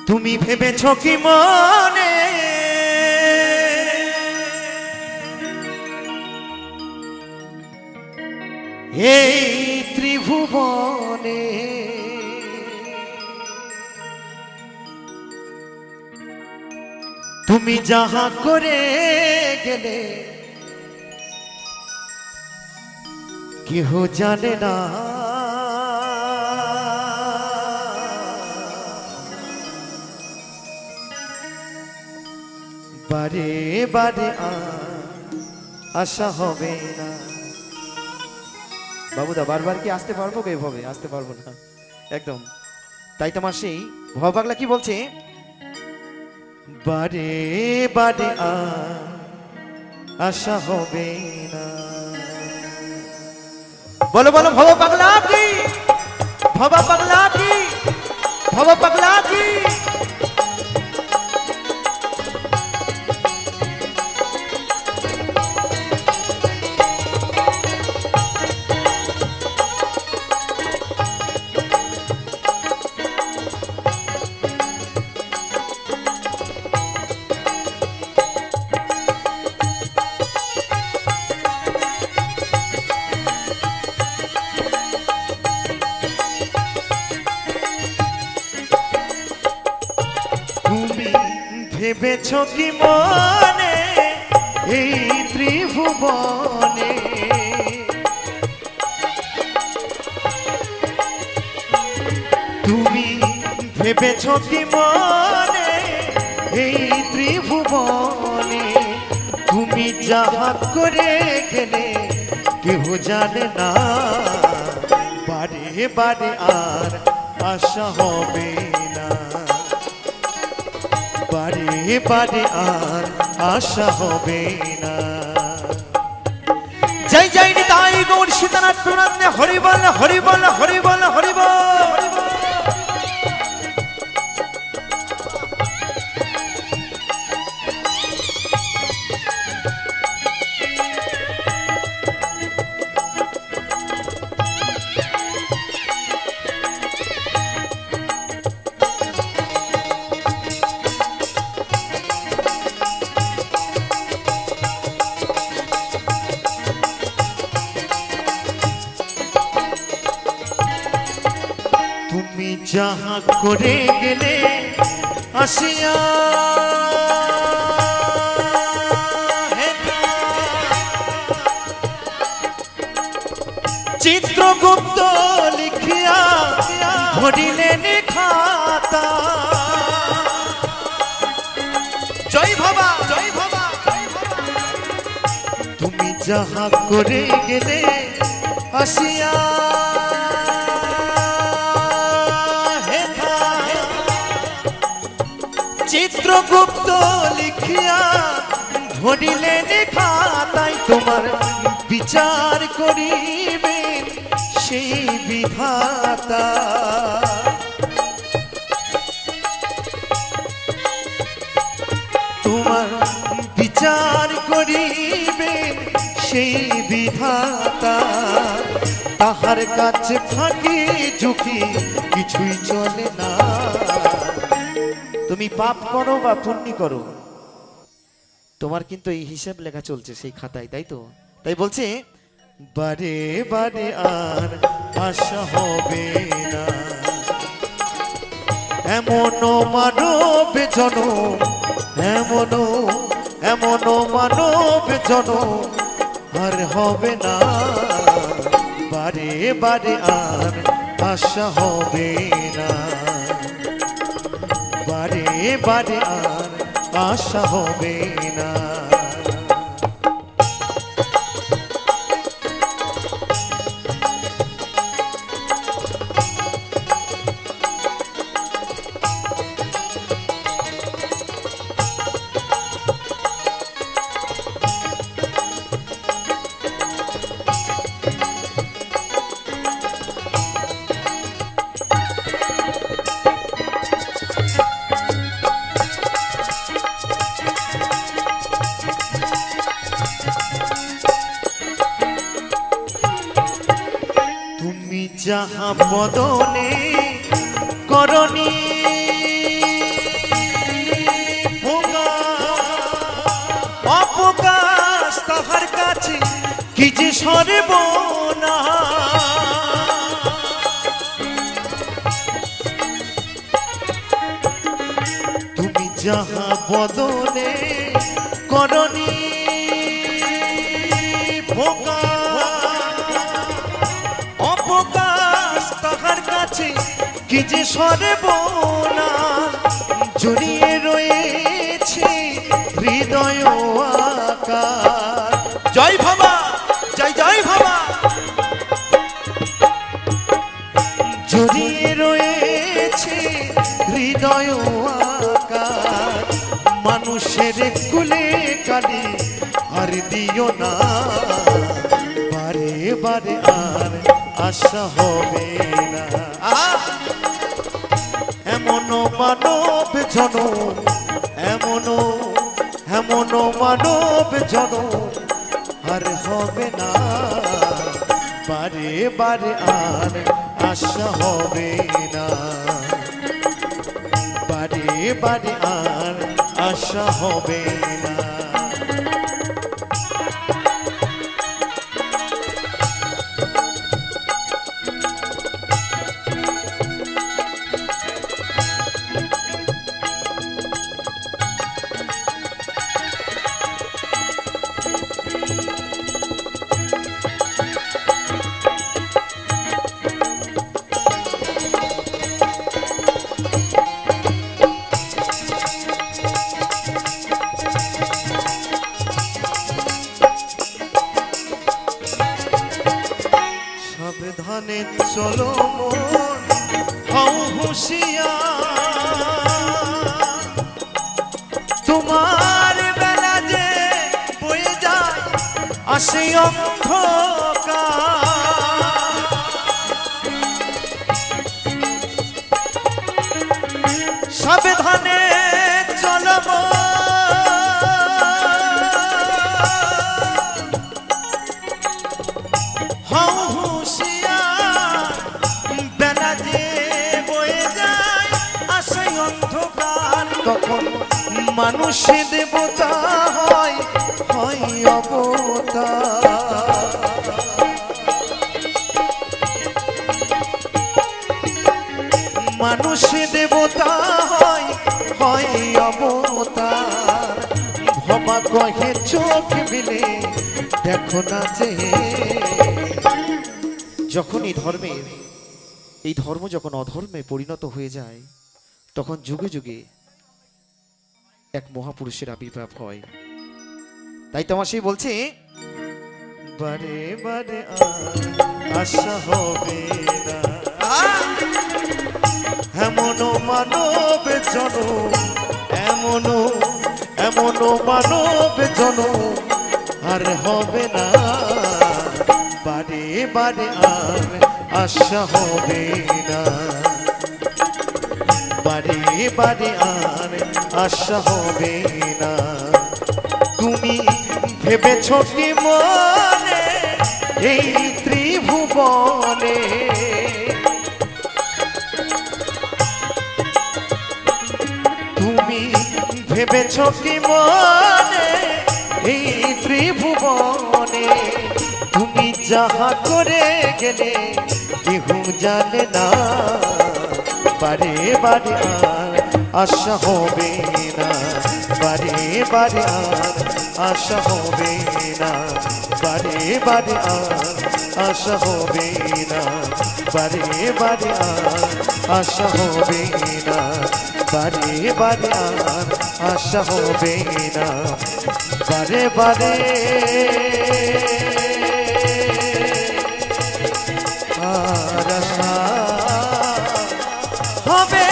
তুমি ভেবেছো কি মনে এই ত্রিভুবনে তুমি যাহা করে গেলে কেহ জানে না বারে বারে আশা হবে না। বাবুদা বারবার কি আসতে পারবো? এভাবে আসতে পারবো না একদম। তাই তোমার সেই ভব পাগলা কি বলছে, বারে বারে আশা হবে না। বলো বলো ভব পাগলা কি, ভব পাগলা কি, ভব পাগলা কি। ভেবেছো কি মনে এই ত্রিভুবনে তুমি ভেবেছো কি মনে এই ত্রিভুবনে তুমি যাহা করে গেলে কেহ জানে না বারে বারে আর আশা হবে না, বারে বারে আর আশা হবে না। জয় জয় নিতাই গৌর সীতানাথ প্রণাম হরি বল হরি বল হরি বল হরি বল। তুমি যাহা করে গেলে আসিয়া চিত্রগুপ্ত লিখিয়া ধরিলেন খাতা। জয় বাবা জয় বাবা। তুমি যাহা করে গেলে আসিয়া চিত্রগুপ্ত লিখিয়া ধরিলেন খাতায় তোমার বিচার করিবেন সেই বিধাতা। তোমার বিচার করিবেন সেই বিধাতা। তাহার কাছে থাকি ঝুঁকি কিছুই চলে না। তুমি পাপ করো বা পুণ্য করো তোমার কিন্তু এই হিসাব লেখা চলছে সেই খাতায়, তাই তো? তাই বলছে বারে বারে আর আশা হবে না। এমন মানব জনম, এমন এমন মানব জনম আর হবে না। বারে বারে আর আশা হবে না, বারে বারে আর আশা হবে না। যাহা বদনে করণী সরব না। তুমি যাহা বদনে করনি অপকাশ তাহার কাছে কি যে সর্বনা জড়িয়ে রয়েছে হৃদয় আকার। জয় ভাবা, জয় জয় ভাবা। জড়িয়ে রয়েছে হৃদয় আকার, মানুষের কুলে কালি আর দিও না। বারে বারে আর আশা হবে না। এমন মানব জনম, এমন মানব জনম আর হবে না। বারে বারে আর আশা হবে না। বারে বারে আর আশা হবে না। সাবধানে চলো মন, হও হুঁশিয়ার। তোমার বেলা যে বয়ে যায় আসে অন্ধকার। সাবধানে চলো মন, হও হুঁশিয়ার। বেলা যে বয়ে যায় আসে অন্ধকার। তখন মানুষ দেবতা হয়, হয় অবতার। মানুষ দেবতা হয়, হয় অবতার। ভবা কহে চোখ মিলে দেখো না যে। যখন এই ধর্ম যখন অধর্মে পরিণত হয়ে যায়, তখন যুগে যুগে এক মহাপুরুষের আবির্ভাব হয়। তাই তো আমার সেই বলছে, বারে বারে আশা হবে না। এমন মানব জনম, এমন মানব জনম আর হবে না। বারে বারে আর আশা হবে না। বারে বারে আর আশা হবে না। তুমি ভেবেছ কি মনে এই ত্রিভুবনে, তুমি ভেবেছ কি মনে এই ত্রিভুবনে, তুমি যাহা করে গেলে কেহ জানে না। বারে বারে আর আশা হবে না। বারে বারে আর আশা হবে না। বারে বারে আর আশা হবে না। বারে বারে আর আশা হবে না। বারে বারে আর আশা হবে না। বারে বারে আর আশা হবে